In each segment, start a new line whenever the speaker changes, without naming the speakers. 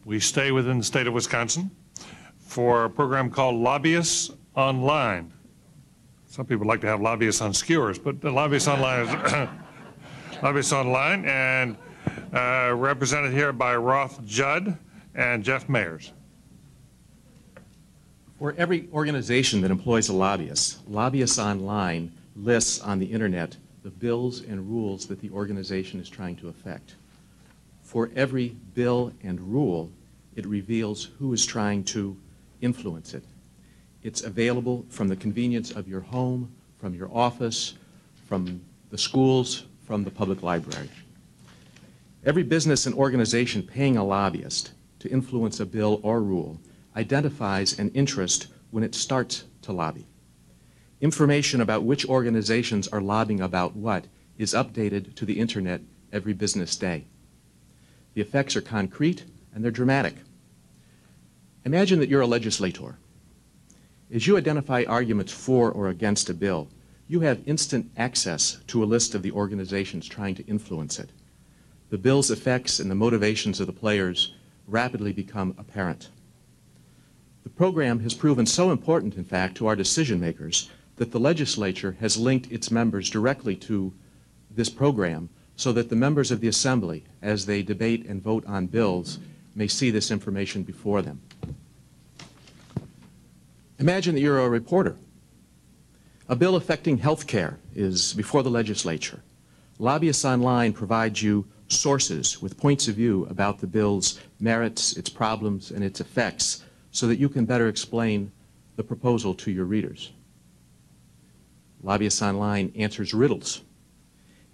we stay within the state of Wisconsin for a program called Lobbyists-On-Line. Some people like to have lobbyists on skewers, but the Lobbyists-On-Line is Lobbyists-On-Line, and represented here by Roth Judd and Jeff Mayers.
For every organization that employs a lobbyist, Lobbyists-On-Line lists on the internet the bills and rules that the organization is trying to affect. For every bill and rule, it reveals who is trying to influence it. It's available from the convenience of your home, from your office, from the schools, from the public library. Every business and organization paying a lobbyist to influence a bill or rule identifies an interest when it starts to lobby. Information about which organizations are lobbying about what is updated to the internet every business day. The effects are concrete and they're dramatic. Imagine that you're a legislator. As you identify arguments for or against a bill, you have instant access to a list of the organizations trying to influence it. The bill's effects and the motivations of the players rapidly become apparent. The program has proven so important, in fact, to our decision makers that the legislature has linked its members directly to this program so that the members of the Assembly, as they debate and vote on bills, may see this information before them. Imagine that you're a reporter. A bill affecting health care is before the legislature. Lobbyists-On-Line provides you sources with points of view about the bill's merits, its problems, and its effects so that you can better explain the proposal to your readers. Lobbyists-On-Line answers riddles.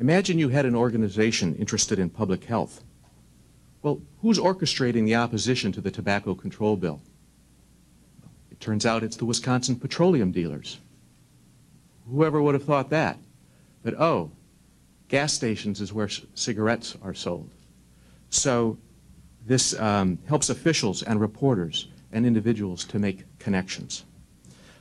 Imagine you had an organization interested in public health. Well, who's orchestrating the opposition to the tobacco control bill? It turns out it's the Wisconsin petroleum dealers. Whoever would have thought that? But oh, gas stations is where cigarettes are sold. So this helps officials and reporters and individuals to make connections.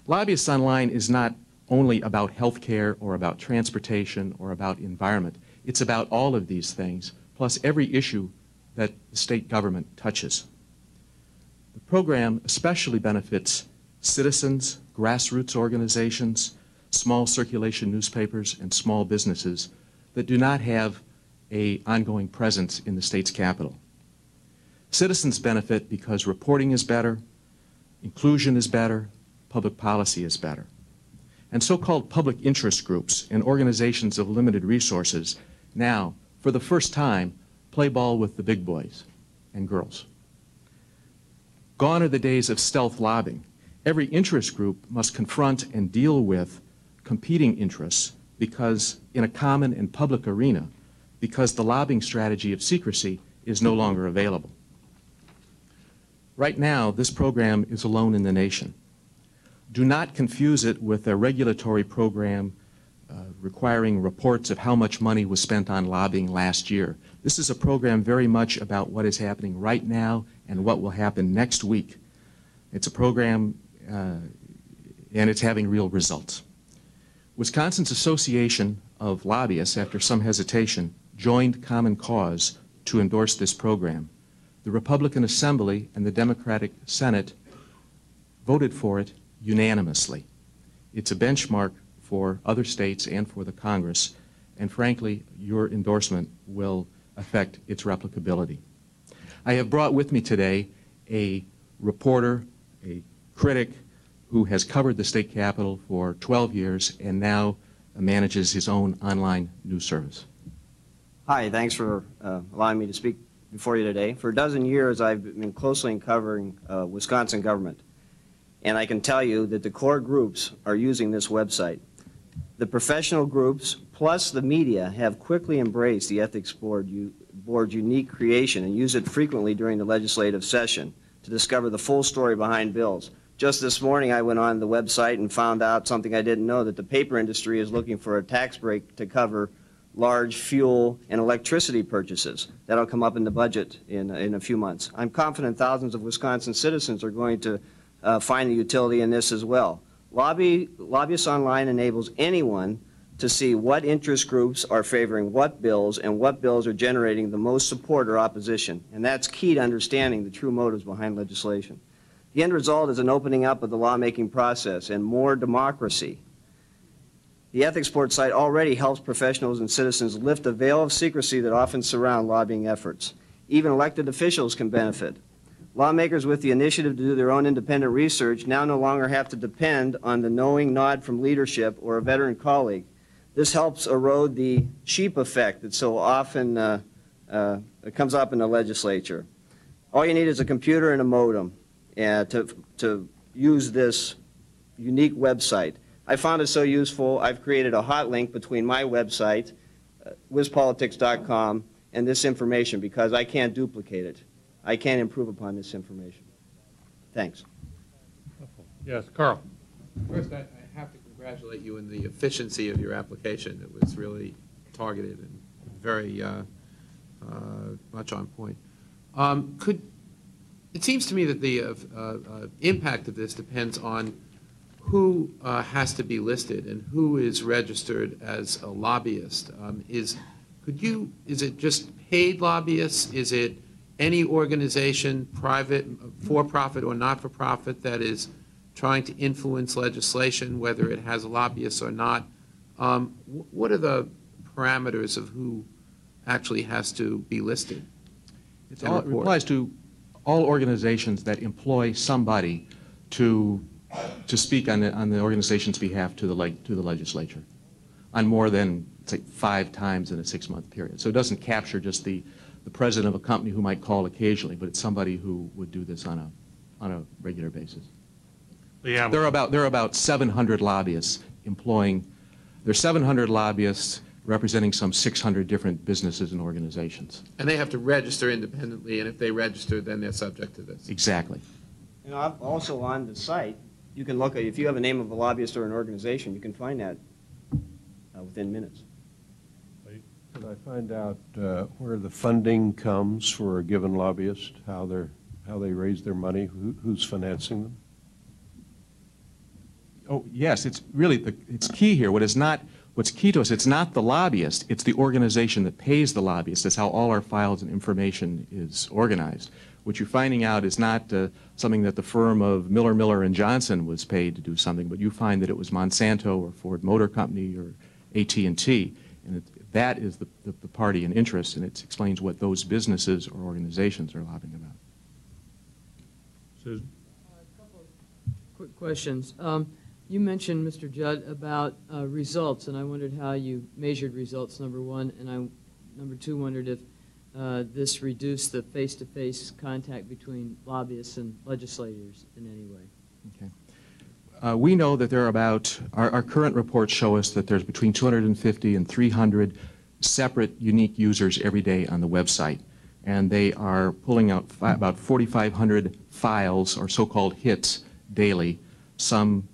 Lobbyists-On-Line is not only about health care or about transportation or about environment. It's about all of these things, plus every issue that the state government touches. The program especially benefits citizens, grassroots organizations, small circulation newspapers, and small businesses that do not have an ongoing presence in the state's capital. Citizens benefit because reporting is better, inclusion is better, public policy is better. And so-called public interest groups and organizations of limited resources now, for the first time, play ball with the big boys and girls. Gone are the days of stealth lobbying. Every interest group must confront and deal with competing interests because in a common and public arena, because the lobbying strategy of secrecy is no longer available. Right now, this program is alone in the nation. Do not confuse it with a regulatory program requiring reports of how much money was spent on lobbying last year. This is a program very much about what is happening right now and what will happen next week. It's a program and it's having real results. Wisconsin's Association of Lobbyists, after some hesitation, joined Common Cause to endorse this program. The Republican Assembly and the Democratic Senate voted for it unanimously. It's a benchmark for other states and for the Congress, and frankly, your endorsement will affect its replicability. I have brought with me today a reporter, a critic, who has covered the state capitol for 12 years and now manages his own online news service.
Hi, thanks for allowing me to speak before you today. For a dozen years, I've been closely covering Wisconsin government. And I can tell you that the core groups are using this website. The professional groups plus the media have quickly embraced the Ethics Board's unique creation and use it frequently during the legislative session to discover the full story behind bills. Just this morning I went on the website and found out something I didn't know, that the paper industry is looking for a tax break to cover large fuel and electricity purchases. That'll come up in the budget in a few months. I'm confident thousands of Wisconsin citizens are going to find the utility in this as well. Lobbyists-On-Line enables anyone to see what interest groups are favoring what bills and what bills are generating the most support or opposition. And that's key to understanding the true motives behind legislation. The end result is an opening up of the lawmaking process and more democracy. The ethics board site already helps professionals and citizens lift the veil of secrecy that often surround lobbying efforts. Even elected officials can benefit. Lawmakers with the initiative to do their own independent research now no longer have to depend on the knowing nod from leadership or a veteran colleague. This helps erode the sheep effect that so often comes up in the legislature. All you need is a computer and a modem to use this unique website. I found it so useful, I've created a hot link between my website, wizpolitics.com, and this information because I can't duplicate it. I can't improve upon this information. Thanks.
Yes, Carl.
First, I have to congratulate you in the efficiency of your application. It was really targeted and very much on point. It seems to me that the impact of this depends on who has to be listed and who is registered as a lobbyist. Is it just paid lobbyists? Is it any organization, private, for-profit or not-for-profit, that is trying to influence legislation, whether it has lobbyists or not? What are the parameters of who actually has to be listed?
It applies to all organizations that employ somebody to speak on the organization's behalf to the legislature on more than, say, 5 times in a 6-month period. So it doesn't capture just the president of a company who might call occasionally, but it's somebody who would do this on a regular basis.
Yeah.
There are about 700 lobbyists employing. There's 700 lobbyists representing some 600 different businesses and organizations.
And they have to register independently, and if they register, then they're subject to this.
Exactly.
And also on the site, you can look at, if you have a name of a lobbyist or an organization, you can find that within minutes.
Can I find out where the funding comes for a given lobbyist, how they raise their money, who's financing them?
Oh, yes, it's really it's key here. What's key to us, it's not the lobbyist, it's the organization that pays the lobbyist. That's how all our files and information is organized. What you're finding out is not something that the firm of Miller, & Johnson was paid to do something, but you find that it was Monsanto or Ford Motor Company or AT&T, and that is the party in interest, and it explains what those businesses or organizations are lobbying about.
Susan?
A couple of quick questions. You mentioned, Mr. Judd, about results, and I wondered how you measured results, number one, and number two, wondered if this reduced the face-to-face contact between lobbyists and legislators in any way.
Okay. We know that there are about, our current reports show us that there's between 250 and 300 separate unique users every day on the website, and they are pulling out about 4,500 files or so-called hits daily, some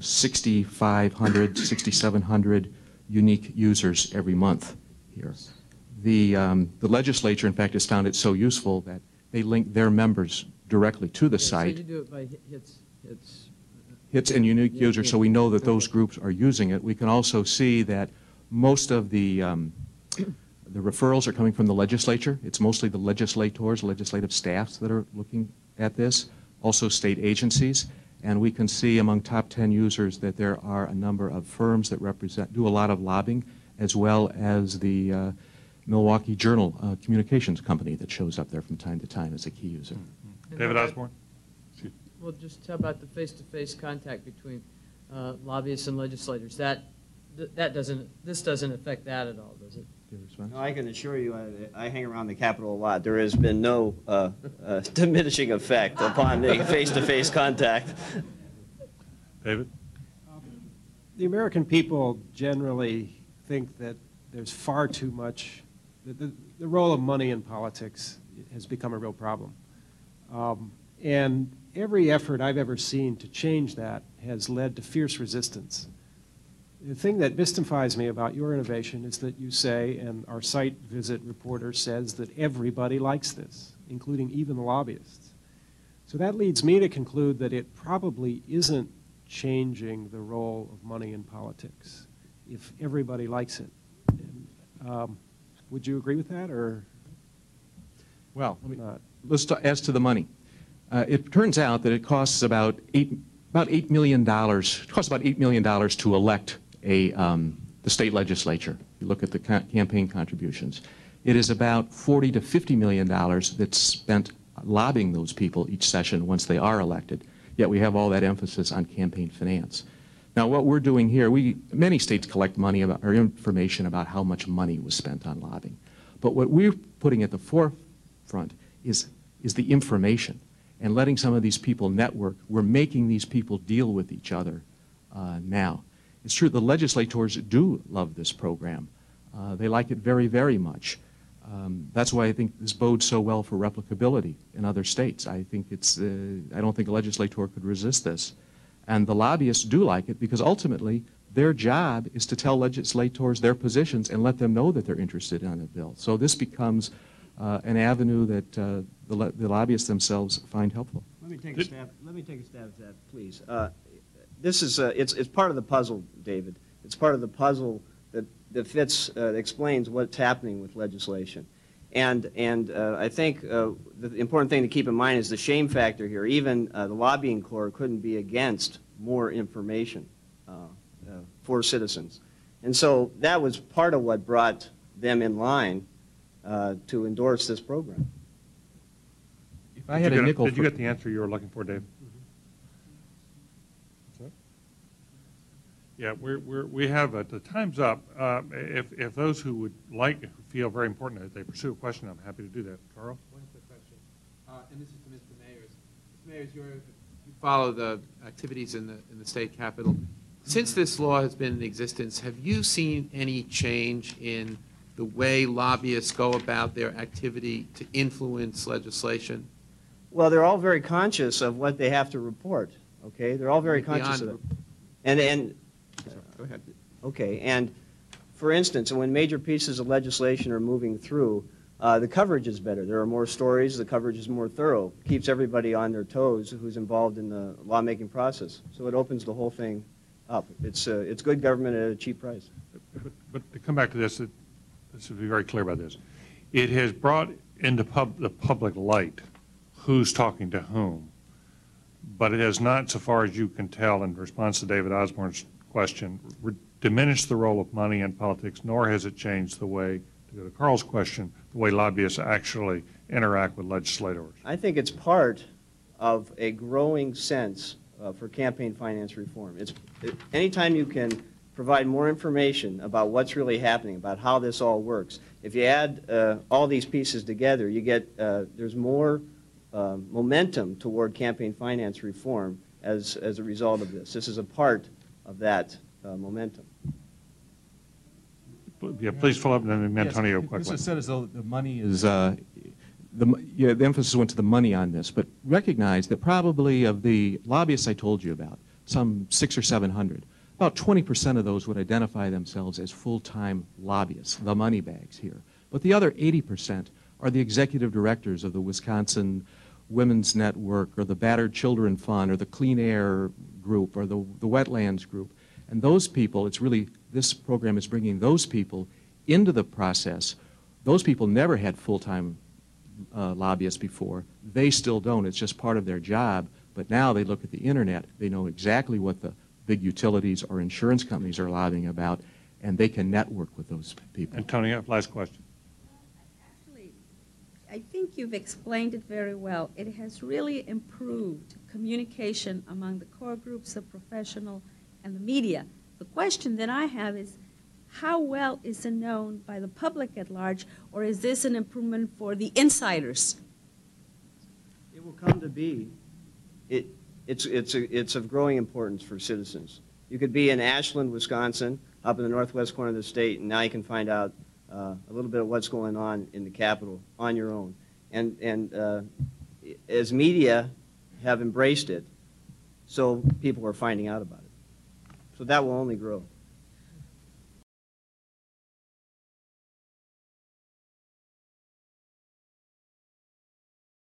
6,500, 6,700 unique users every month here. The legislature, in fact, has found it so useful that they link their members directly to the site.
So you do it by
hits and unique users, so we know that those groups are using it. We can also see that most of the referrals are coming from the legislature. It's mostly the legislators, legislative staffs that are looking at this, also state agencies. And we can see among top 10 users that there are a number of firms that do a lot of lobbying, as well as the Milwaukee Journal communications company that shows up there from time to time as a key user.
David Osborne?
Well, just how about the face-to-face contact between lobbyists and legislators? This doesn't affect that at all, does it?
No, I can assure you, I hang around the Capitol a lot. There has been no diminishing effect upon the face-to-face contact.
David?
The American people generally think that there's far too much, the role of money in politics has become a real problem. And every effort I've ever seen to change that has led to fierce resistance. The thing that mystifies me about your innovation is that you say, and our site visit reporter says, that everybody likes this, including even the lobbyists. So that leads me to conclude that it probably isn't changing the role of money in politics. if everybody likes it. And, would you agree with that, or
Well,
not?
as to the money. It turns out that it costs about $8 million. It costs about $8 million to elect the state legislature. You look at the campaign contributions. It is about $40 to $50 million that's spent lobbying those people each session once they are elected. Yet we have all that emphasis on campaign finance. Now, what we're doing here, many states collect money about, or information about how much money was spent on lobbying. But what we're putting at the forefront is the information and letting some of these people network. We're making these people deal with each other now. It's true the legislators do love this program. They like it very, very much. That's why I think this bodes so well for replicability in other states. I think I don't think a legislator could resist this. And the lobbyists do like it because ultimately their job is to tell legislators their positions and let them know that they're interested in a bill. So this becomes an avenue that the lobbyists themselves find helpful.
Let me take a stab at that, please. This is it's part of the puzzle, David. It's part of the puzzle that fits, explains what's happening with legislation. And I think the important thing to keep in mind is the shame factor here. Even the lobbying corps couldn't be against more information for citizens. And so that was part of what brought them in line to endorse this program.
If I had a nickel
did you get the answer you were looking for, Dave? Yeah, we have the time's up. If those who would feel very important that they pursue a question, I'm happy to do that. Carl?
One quick question, and this is to Mr. Mayers. Mr. Mayers, you follow the activities in the state capitol. Since this law has been in existence, have you seen any change in the way lobbyists go about their activity to influence legislation?
Well, they're all very conscious of what they have to report. Okay, they're all very conscious of it. And
go ahead.
Okay, and for instance, when major pieces of legislation are moving through, the coverage is better. There are more stories. The coverage is more thorough. Keeps everybody on their toes who's involved in the lawmaking process. So it opens the whole thing up. It's good government at a cheap price.
But to come back to this, let's be very clear about this. It has brought into the public light who's talking to whom, but it has not, so far as you can tell, in response to David Osborne's question, diminished the role of money in politics, nor has it changed the way, to go to Carl's question, the way lobbyists actually interact with legislators.
I think it's part of a growing sense for campaign finance reform. Anytime you can provide more information about what's really happening, about how this all works, if you add all these pieces together, you get there's more momentum toward campaign finance reform as a result of this. This is a part of that momentum.
Yeah, please follow up, and then Antonio.
Yes, this is said as though the money is, the emphasis went to the money on this, but recognize that probably of the lobbyists I told you about, some 600 or 700, about 20% of those would identify themselves as full-time lobbyists, the money bags here. But the other 80% are the executive directors of the Wisconsin Women's Network or the Battered Children Fund or the Clean Air Group or the Wetlands Group. And those people, it's really, this program is bringing those people into the process. Those people never had full-time lobbyists before. They still don't. It's just part of their job. But now they look at the internet. They know exactly what the big utilities or insurance companies are lobbying about, and they can network with those people.
Antonio, last question.
Actually, I think you've explained it very well. It has really improved communication among the core groups, the professional, and the media. The question that I have is, how well is it known by the public at large, or is this an improvement for the insiders?
It will come to be. It's of growing importance for citizens. You could be in Ashland, Wisconsin, up in the northwest corner of the state, and now you can find out a little bit of what's going on in the Capitol on your own. And as media have embraced it, so people are finding out about it. So that will only grow.